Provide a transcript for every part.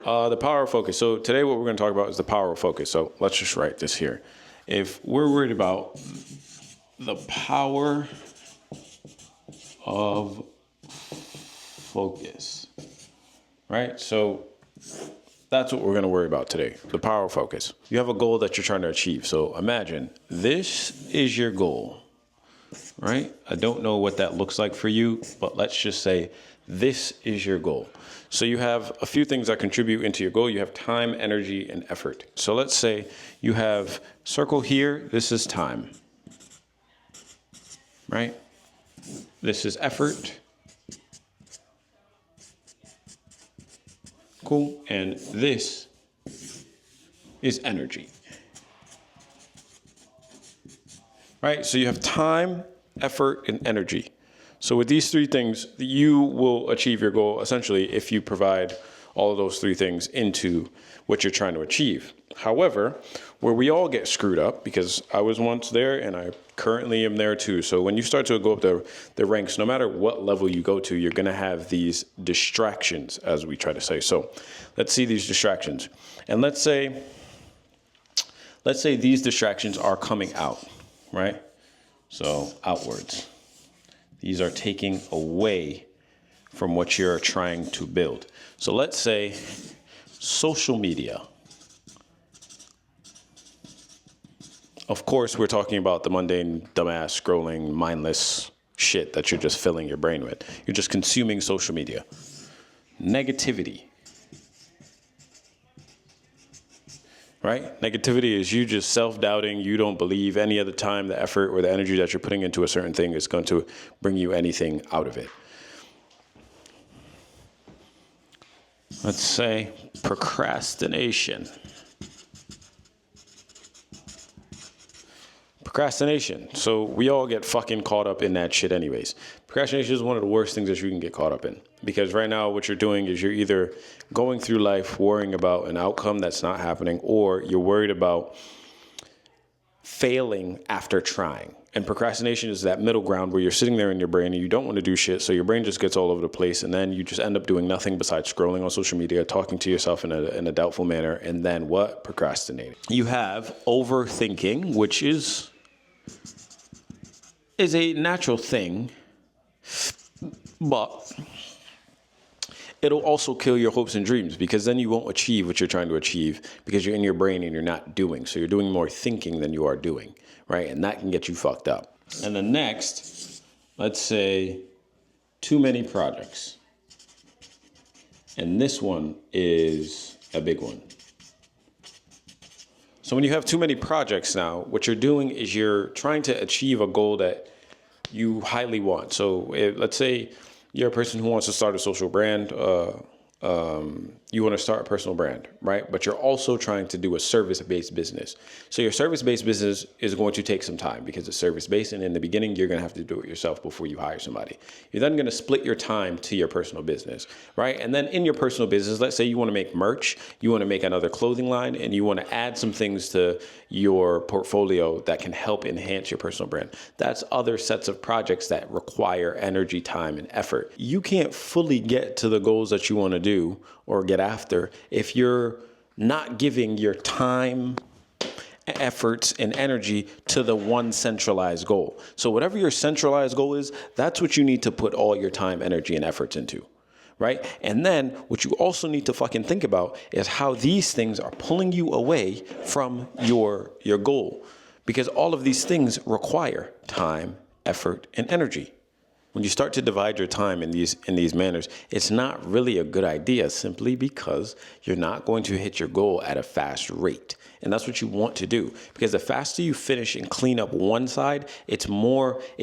The power of focus. So today what we're going to talk about is the power of focus. So let's just write this here. If we're worried about the power of focus, right? So that's what we're going to worry about today, the power of focus. You have a goal that you're trying to achieve. So imagine this is your goal, right? I don't know what that looks like for you, but let's just say this is your goal. So you have a few things that contribute into your goal. You have time, energy, and effort. So let's say you have circle here. This is time, right? This is effort. Cool. And this is energy, right? So you have time, effort, and energy. So with these three things, you will achieve your goal essentially if you provide all of those three things into what you're trying to achieve. However, where we all get screwed up, because I was once there and I currently am there too. So when you start to go up the ranks, no matter what level you go to, you're going to have these distractions, as we try to say. So let's see these distractions. And let's say these distractions are coming out, right? So outwards. These are taking away from what you're trying to build. So let's say social media. Of course, we're talking about the mundane, dumbass, scrolling, mindless shit that you're just filling your brain with. You're just consuming social media. Negativity. Right? Negativity is you just self-doubting. You don't believe any of the time, the effort, or the energy that you're putting into a certain thing is going to bring you anything out of it. Let's say procrastination. Procrastination. So we all get fucking caught up in that shit anyways. Procrastination is one of the worst things that you can get caught up in. Because right now what you're doing is you're either going through life worrying about an outcome that's not happening, or you're worried about failing after trying. And procrastination is that middle ground where you're sitting there in your brain and you don't want to do shit, so your brain just gets all over the place, and then you just end up doing nothing besides scrolling on social media, talking to yourself in a doubtful manner, and then what? Procrastinating. You have overthinking, which is a natural thing, but it'll also kill your hopes and dreams, because then you won't achieve what you're trying to achieve because you're in your brain and you're not doing. So you're doing more thinking than you are doing, right? And that can get you fucked up. And then next, let's say too many projects. And this one is a big one. So when you have too many projects now, what you're doing is you're trying to achieve a goal that you highly want. So let's say you're a person who wants to start a social brand. You want to start a personal brand, right? But you're also trying to do a service-based business. So your service-based business is going to take some time because it's service-based. And in the beginning, you're going to have to do it yourself before you hire somebody. You're then going to split your time to your personal business, right? And then in your personal business, let's say you want to make merch, you want to make another clothing line, and you want to add some things to your portfolio that can help enhance your personal brand. That's other sets of projects that require energy, time, and effort. You can't fully get to the goals that you want to do or get after if you're not giving your time, efforts, and energy to the one centralized goal. So whatever your centralized goal is, that's what you need to put all your time, energy, and efforts into, right? And then what you also need to fucking think about is how these things are pulling you away from your goal, because all of these things require time, effort, and energy. When you start to divide your time in these manners, it's not really a good idea, simply because you're not going to hit your goal at a fast rate. And that's what you want to do, because the faster you finish and clean up one side, it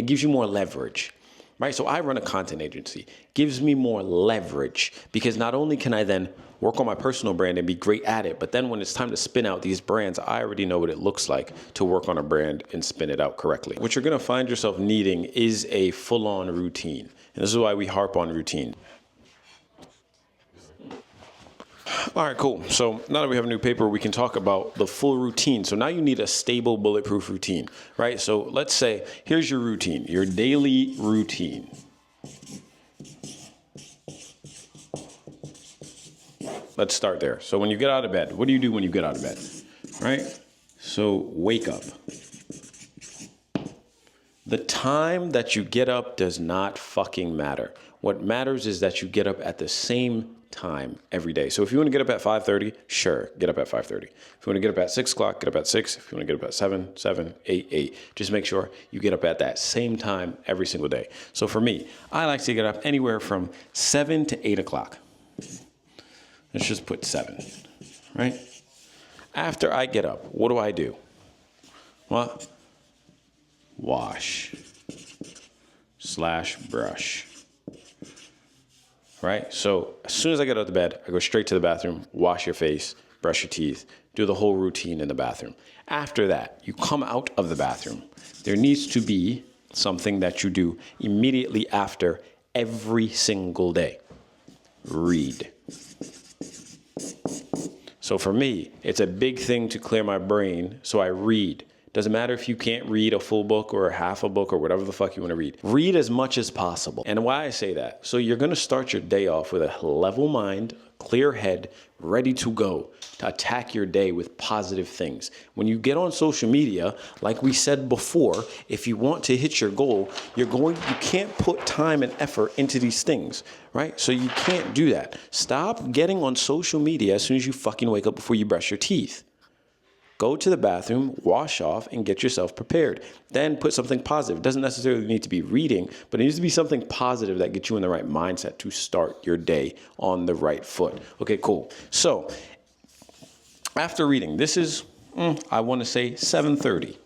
gives you more leverage, right? So I run a content agency. It gives me more leverage, because not only can I then work on my personal brand and be great at it, but then when it's time to spin out these brands, I already know what it looks like to work on a brand and spin it out correctly. What you're gonna find yourself needing is a full-on routine. And this is why we harp on routine. All right, cool. So now that we have a new paper, we can talk about the full routine. So now you need a stable, bulletproof routine, right? So let's say, here's your routine, your daily routine. let's start there. So when you get out of bed, what do you do when you get out of bed? Right? So wake up. The time that you get up does not fucking matter. What matters is that you get up at the same time every day. So if you want to get up at 5:30, sure, get up at 5:30. If you want to get up at 6 o'clock, get up at 6. If you want to get up at 7, 7, 8, 8. Just make sure you get up at that same time every single day. So for me, I like to get up anywhere from 7 to 8 o'clock. Let's just put 7, right? After I get up, what do? Well, wash / brush. Right? So as soon as I get out of bed, I go straight to the bathroom, wash your face, brush your teeth, do the whole routine in the bathroom. After that, you come out of the bathroom. There needs to be something that you do immediately after every single day. Read. So for me, it's a big thing to clear my brain, so I read. Doesn't matter if you can't read a full book or half a book or whatever the fuck you want to read. Read as much as possible. And why I say that, so you're going to start your day off with a level mind, clear head, ready to go to attack your day with positive things. When you get on social media, like we said before, if you want to hit your goal, you can't put time and effort into these things, right? So you can't do that. Stop getting on social media as soon as you fucking wake up before you brush your teeth. Go to the bathroom, wash off, and get yourself prepared. Then put something positive. It doesn't necessarily need to be reading, but it needs to be something positive that gets you in the right mindset to start your day on the right foot. Okay, cool. So after reading, this is, I want to say 7:30.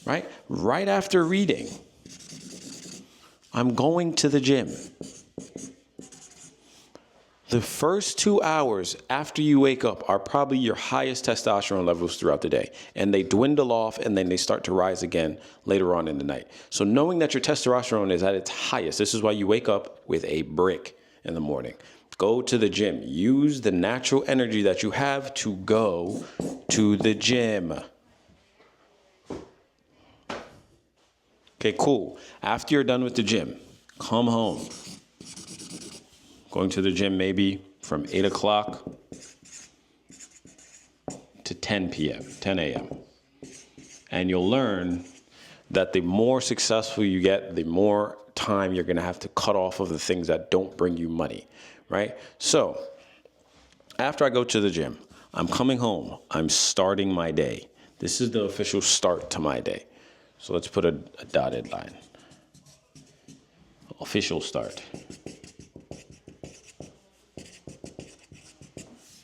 Right? Right after reading, I'm going to the gym. The first 2 hours after you wake up are probably your highest testosterone levels throughout the day. And they dwindle off and then they start to rise again later on in the night. So knowing that your testosterone is at its highest, this is why you wake up with a brick in the morning. Go to the gym. Use the natural energy that you have to go to the gym. Okay, cool. After you're done with the gym, come home. Going to the gym maybe from 8 o'clock to 10 p.m., 10 a.m. And you'll learn that the more successful you get, the more time you're going to have to cut off of the things that don't bring you money, right? So after I go to the gym, I'm coming home. I'm starting my day. This is the official start to my day. So let's put a dotted line. Official start.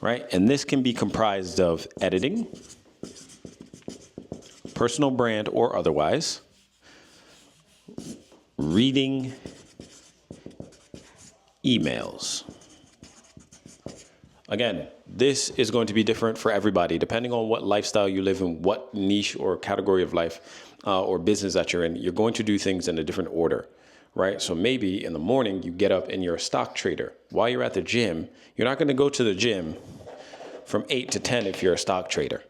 Right? And this can be comprised of editing, personal brand or otherwise, reading emails. Again, this is going to be different for everybody, depending on what lifestyle you live in, what niche or category of life or business that you're in. You're going to do things in a different order. Right? So maybe in the morning you get up and you're a stock trader. While you're at the gym, you're not going to go to the gym from 8 to 10 if you're a stock trader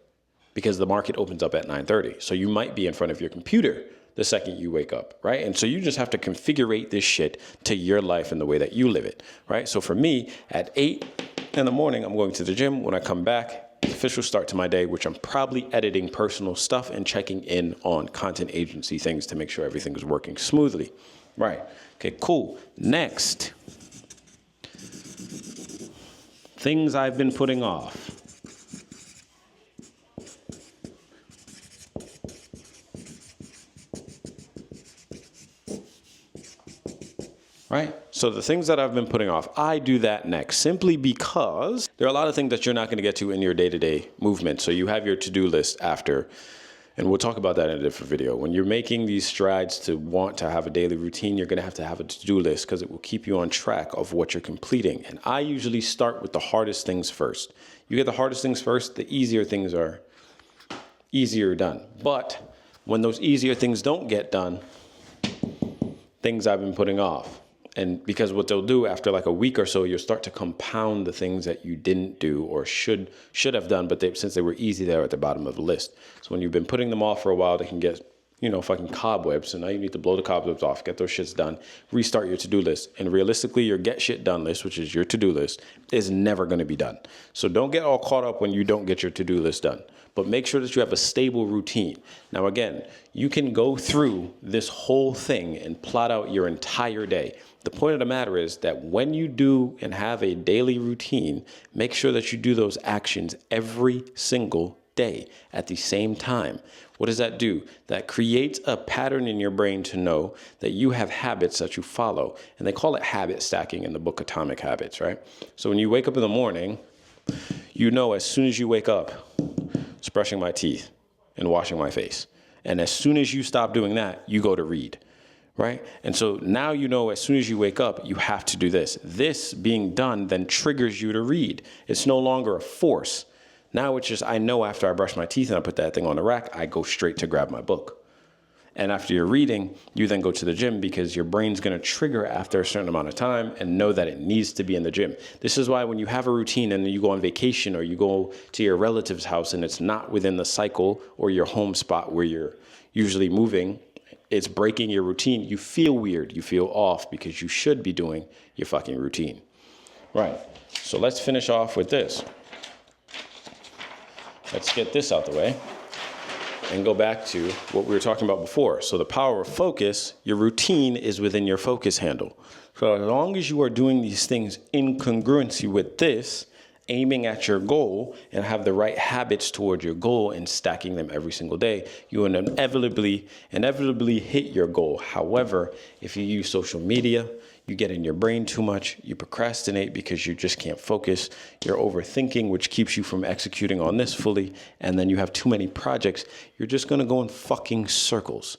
because the market opens up at 9:30. So you might be in front of your computer the second you wake up, right? And so you just have to configure this shit to your life and the way that you live it, right? So for me, at 8 in the morning, I'm going to the gym. When I come back, official start to my day, which I'm probably editing personal stuff and checking in on content agency things to make sure everything is working smoothly. Right. Okay, cool. Next, things I've been putting off. Right? So the things that I've been putting off, I do that next simply because there are a lot of things that you're not going to get to in your day-to-day movement. So you have your to-do list after. And we'll talk about that in a different video. When you're making these strides to want to have a daily routine, you're going to have a to-do list because it will keep you on track of what you're completing. And I usually start with the hardest things first. You get the hardest things first, the easier things are easier done. But when those easier things don't get done, things I've been putting off. And because what they'll do after like a week or so, you'll start to compound the things that you didn't do or should have done, but since they were easy, they're at the bottom of the list. So when you've been putting them off for a while, they can get fucking cobwebs. So now you need to blow the cobwebs off, get those shits done, restart your to-do list. And realistically, your get shit done list, which is your to-do list, is never going to be done. So don't get all caught up when you don't get your to-do list done. But make sure that you have a stable routine. Now, again, you can go through this whole thing and plot out your entire day. The point of the matter is that when you do and have a daily routine, make sure that you do those actions every single day at the same time. What does that do? That creates a pattern in your brain to know that you have habits that you follow. And they call it habit stacking in the book Atomic Habits, right? So when you wake up in the morning, as soon as you wake up, it's brushing my teeth and washing my face. And as soon as you stop doing that, you go to read, right? And so now as soon as you wake up, you have to do this. This being done then triggers you to read. It's no longer a force. Now it's just, I know after I brush my teeth and I put that thing on the rack, I go straight to grab my book. And after you're reading, you then go to the gym because your brain's going to trigger after a certain amount of time and know that it needs to be in the gym. This is why when you have a routine and you go on vacation or you go to your relative's house and it's not within the cycle or your home spot where you're usually moving, it's breaking your routine. You feel weird. You feel off because you should be doing your fucking routine. Right. So let's finish off with this. Let's get this out the way and go back to what we were talking about before. So the power of focus, your routine is within your focus handle. So as long as you are doing these things in congruency with this, aiming at your goal and have the right habits toward your goal and stacking them every single day, you will inevitably hit your goal. However, if you use social media, you get in your brain too much, you procrastinate because you just can't focus, you're overthinking, which keeps you from executing on this fully, and then you have too many projects, you're just gonna go in fucking circles.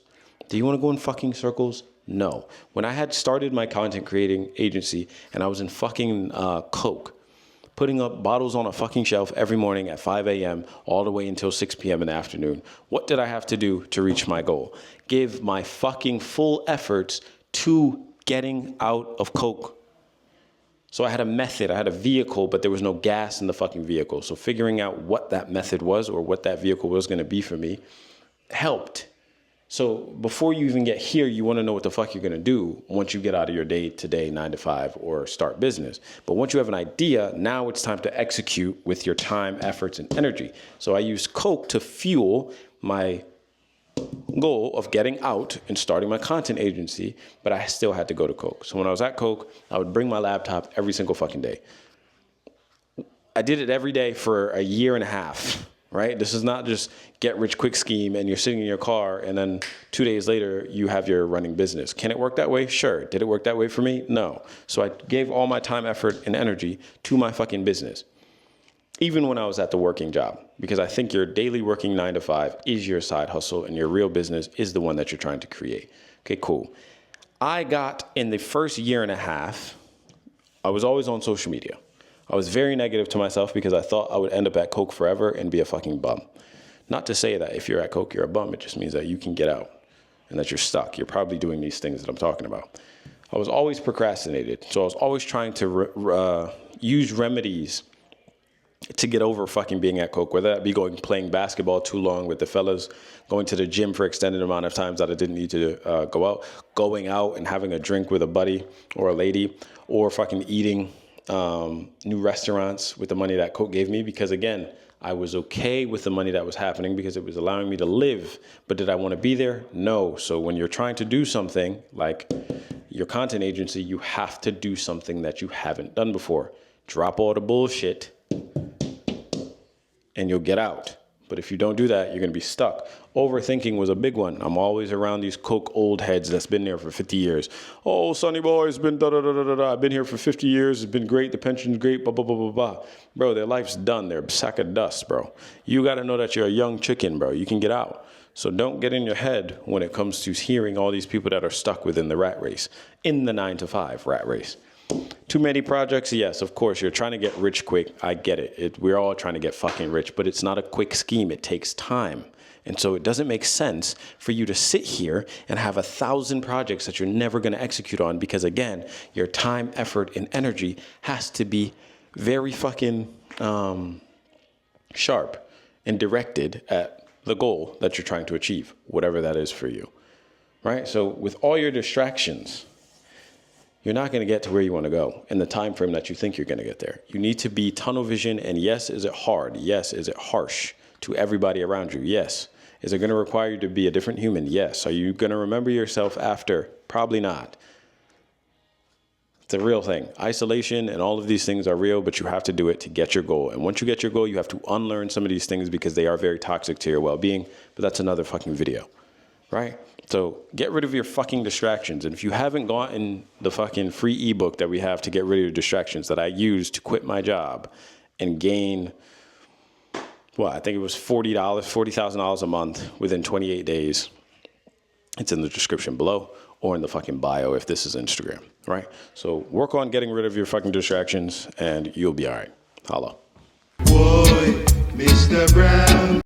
Do you wanna go in fucking circles? No. When I had started my content creating agency and I was in fucking Coke, putting up bottles on a fucking shelf every morning at 5 a.m. all the way until 6 p.m. in the afternoon, what did I have to do to reach my goal? Give my fucking full efforts to getting out of Coke. So I had a method, I had a vehicle, but there was no gas in the fucking vehicle. So figuring out what that method was or what that vehicle was going to be for me helped. So before you even get here, you want to know what the fuck you're going to do once you get out of your day-to-day 9 to 5 or start business. But once you have an idea, now it's time to execute with your time, efforts, and energy. So I use Coke to fuel my goal of getting out and starting my content agency, but I still had to go to Coke. So when I was at Coke, I would bring my laptop every single fucking day. I did it every day for a year and a half, right? This is not just get rich quick scheme and you're sitting in your car and then 2 days later you have your running business. Can it work that way? Sure. Did it work that way for me? No. So I gave all my time, effort, and energy to my fucking business. Even when I was at the working job, because I think your daily working 9 to 5 is your side hustle and your real business is the one that you're trying to create. Okay, cool. I got in the first year and a half, I was always on social media. I was very negative to myself because I thought I would end up at Coke forever and be a fucking bum. Not to say that if you're at Coke, you're a bum. It just means that you can get out and that you're stuck. You're probably doing these things that I'm talking about. I was always procrastinated. So I was always trying to use remedies to get over fucking being at Coke, whether that be playing basketball too long with the fellas, going to the gym for extended amount of times that I didn't need to go out, going out and having a drink with a buddy or a lady, or fucking eating new restaurants with the money that Coke gave me. Because again, I was okay with the money that was happening because it was allowing me to live. But did I want to be there? No. So when you're trying to do something like your content agency, you have to do something that you haven't done before. Drop all the bullshit and you'll get out. But if you don't do that, you're going to be stuck. Overthinking was a big one. I'm always around these Coke old heads that's been there for 50 years. Oh, Sonny Boy's been da-da-da-da-da. I've been here for 50 years. It's been great. The pension's great, blah, blah, blah, blah, blah. Bro, their life's done. They're a sack of dust, bro. You got to know that you're a young chicken, bro. You can get out. So don't get in your head when it comes to hearing all these people that are stuck within the rat race, in the 9 to 5 rat race. Too many projects? Yes, of course. You're trying to get rich quick. I get it. We're all trying to get fucking rich, but it's not a quick scheme. It takes time. And so it doesn't make sense for you to sit here and have 1,000 projects that you're never going to execute on because, again, your time, effort, and energy has to be very fucking sharp and directed at the goal that you're trying to achieve, whatever that is for you, right? So with all your distractions, you're not going to get to where you want to go in the time frame that you think you're going to get there. You need to be tunnel vision. And yes, is it hard? Yes. Is it harsh to everybody around you? Yes. Is it going to require you to be a different human? Yes. Are you going to remember yourself after? Probably not. It's a real thing. Isolation and all of these things are real, but you have to do it to get your goal. And once you get your goal, you have to unlearn some of these things because they are very toxic to your well-being. But that's another fucking video, right? So get rid of your fucking distractions. And if you haven't gotten the fucking free ebook that we have to get rid of your distractions that I used to quit my job and gain, well, I think it was $40,000 a month within 28 days. It's in the description below or in the fucking bio if this is Instagram, right? So work on getting rid of your fucking distractions and you'll be all right. Holla. Boy, Mr. Brown.